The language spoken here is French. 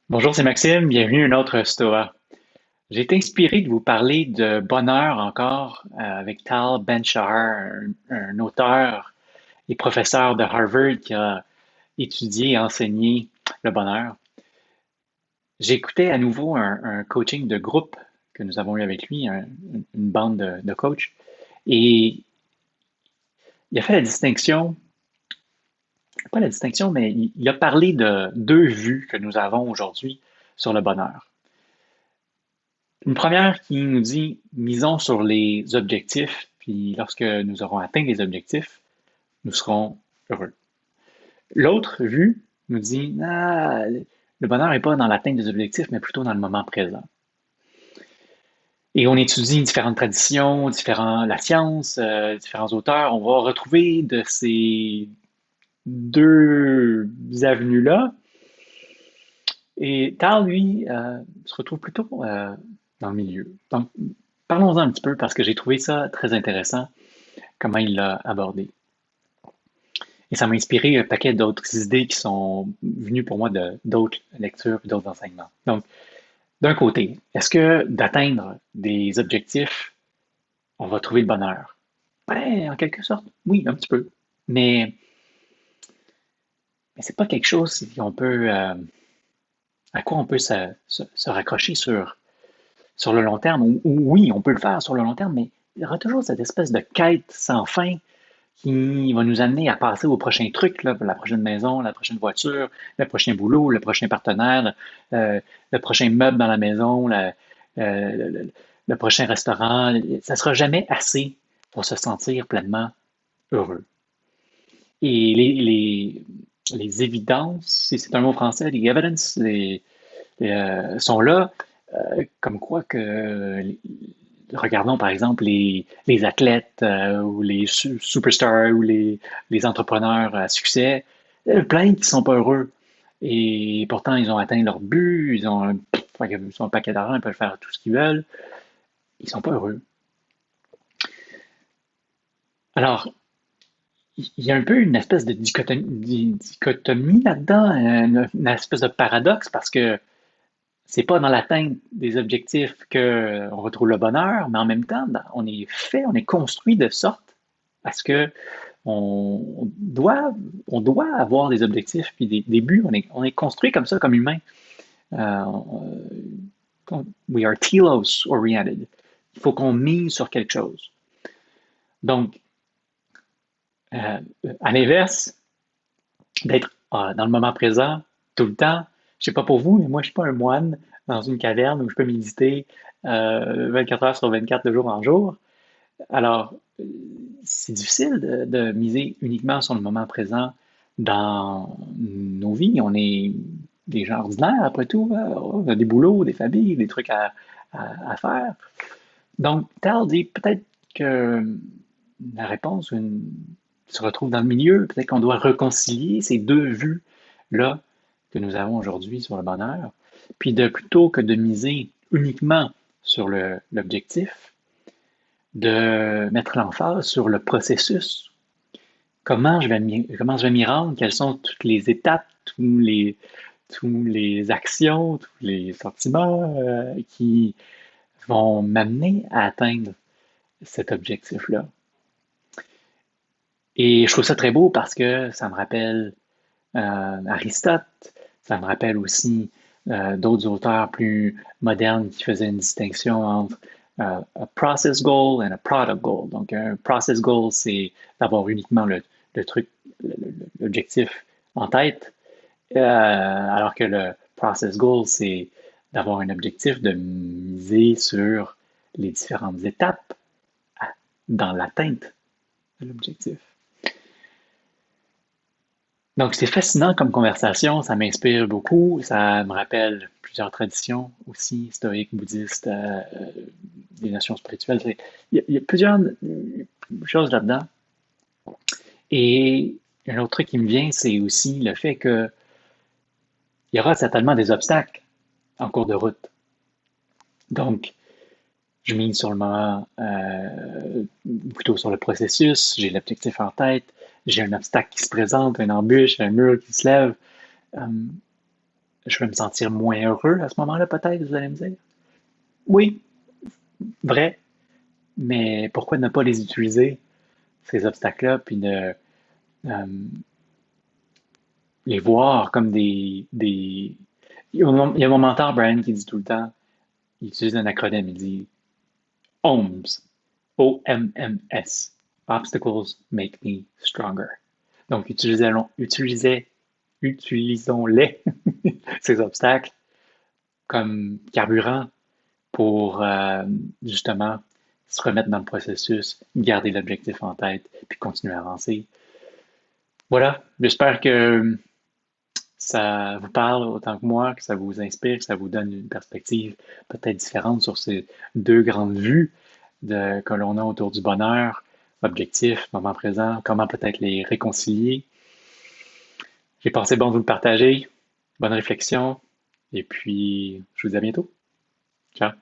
Bonjour, c'est Maxime, bienvenue à une autre Stoa. J'ai été inspiré de vous parler de bonheur encore avec Tal Ben-Shahar, un auteur et professeur de Harvard qui a étudié et enseigné le bonheur. J'écoutais à nouveau un coaching de groupe que nous avons eu avec lui, une bande de coachs, et il a fait la distinction, pas la distinction, mais il a parlé de deux vues que nous avons aujourd'hui sur le bonheur. Une première qui nous dit misons sur les objectifs, puis lorsque nous aurons atteint les objectifs, nous serons heureux. L'autre vue nous dit le bonheur n'est pas dans l'atteinte des objectifs, mais plutôt dans le moment présent. Et on étudie différentes traditions, la science, différents auteurs. On va retrouver de ces deux avenues-là. Et Tal, lui, se retrouve plutôt dans le milieu. Donc, parlons-en un petit peu parce que j'ai trouvé ça très intéressant, comment il l'a abordé. Et ça m'a inspiré un paquet d'autres idées qui sont venues pour moi de d'autres lectures et d'autres enseignements. Donc, d'un côté, est-ce que d'atteindre des objectifs, on va trouver le bonheur? Ben, en quelque sorte, oui, un petit peu. Mais, mais c'est pas quelque chose qu'on peut, à quoi on peut se raccrocher sur le long terme. Ou oui, on peut le faire sur le long terme, mais il y aura toujours cette espèce de quête sans fin qui va nous amener à passer au prochain truc, là, la prochaine maison, la prochaine voiture, le prochain boulot, le prochain partenaire, le prochain meuble dans la maison, le prochain restaurant. Ça ne sera jamais assez pour se sentir pleinement heureux. Et les évidences, si c'est un mot français, les evidence, sont là, comme quoi que regardons par exemple les athlètes ou les superstars ou les entrepreneurs à succès, plein qui sont pas heureux. Et pourtant, ils ont atteint leur but, ils ont un paquet d'argent, ils peuvent faire tout ce qu'ils veulent. Ils sont pas heureux. Alors, il y a un peu une espèce de dichotomie là-dedans, une espèce de paradoxe parce que c'est pas dans l'atteinte des objectifs qu'on retrouve le bonheur, mais en même temps, on est construit de sorte à ce que on doit avoir des objectifs puis des buts. On est construit comme ça, comme humain. Euh, we are telos oriented. Il faut qu'on mise sur quelque chose. Donc, euh, à l'inverse, d'être dans le moment présent tout le temps. Je sais pas pour vous, mais moi, je suis pas un moine dans une caverne où je peux méditer 24 heures sur 24 de jour en jour. Alors, c'est difficile de miser uniquement sur le moment présent dans nos vies. On est des gens ordinaires, après tout. On a des boulots, des familles, des trucs à faire. Donc, Tal dit peut-être que la réponse se retrouve dans le milieu. Peut-être qu'on doit réconcilier ces deux vues-là que nous avons aujourd'hui sur le bonheur. Puis plutôt que de miser uniquement sur l'objectif, de mettre l'emphase sur le processus. Comment je vais m'y rendre? Quelles sont toutes les étapes, tous les actions, tous les sentiments qui vont m'amener à atteindre cet objectif-là. Et je trouve ça très beau parce que ça me rappelle Aristote, ça me rappelle aussi d'autres auteurs plus modernes qui faisaient une distinction entre a process goal and a product goal. Donc, un process goal, c'est d'avoir uniquement le truc, l'objectif en tête, alors que le process goal, c'est d'avoir un objectif de miser sur les différentes étapes dans l'atteinte de l'objectif. Donc, c'est fascinant comme conversation, ça m'inspire beaucoup, ça me rappelle plusieurs traditions aussi, stoïques, bouddhistes, des notions spirituelles. Il y a plusieurs choses là-dedans. Et un autre truc qui me vient, c'est aussi le fait qu'il y aura certainement des obstacles en cours de route. Donc, je mise sur le moment, plutôt sur le processus, j'ai l'objectif en tête, j'ai un obstacle qui se présente, une embûche, un mur qui se lève. Euh, je vais me sentir moins heureux à ce moment-là, peut-être, vous allez me dire. Oui, vrai, mais pourquoi ne pas les utiliser, ces obstacles-là, puis de les voir comme des... Il y a mon mentor, Brian, qui dit tout le temps, il utilise un acronyme, il dit OMS, OMMS, Obstacles Make Me Stronger. Donc, utilisons-les, ces obstacles, comme carburant pour justement se remettre dans le processus, garder l'objectif en tête, puis continuer à avancer. Voilà, j'espère que ça vous parle autant que moi, que ça vous inspire, que ça vous donne une perspective peut-être différente sur ces deux grandes vues que l'on a autour du bonheur, objectif, moment présent, comment peut-être les réconcilier. J'ai pensé bon de vous le partager. Bonne réflexion. Et puis, je vous dis à bientôt. Ciao.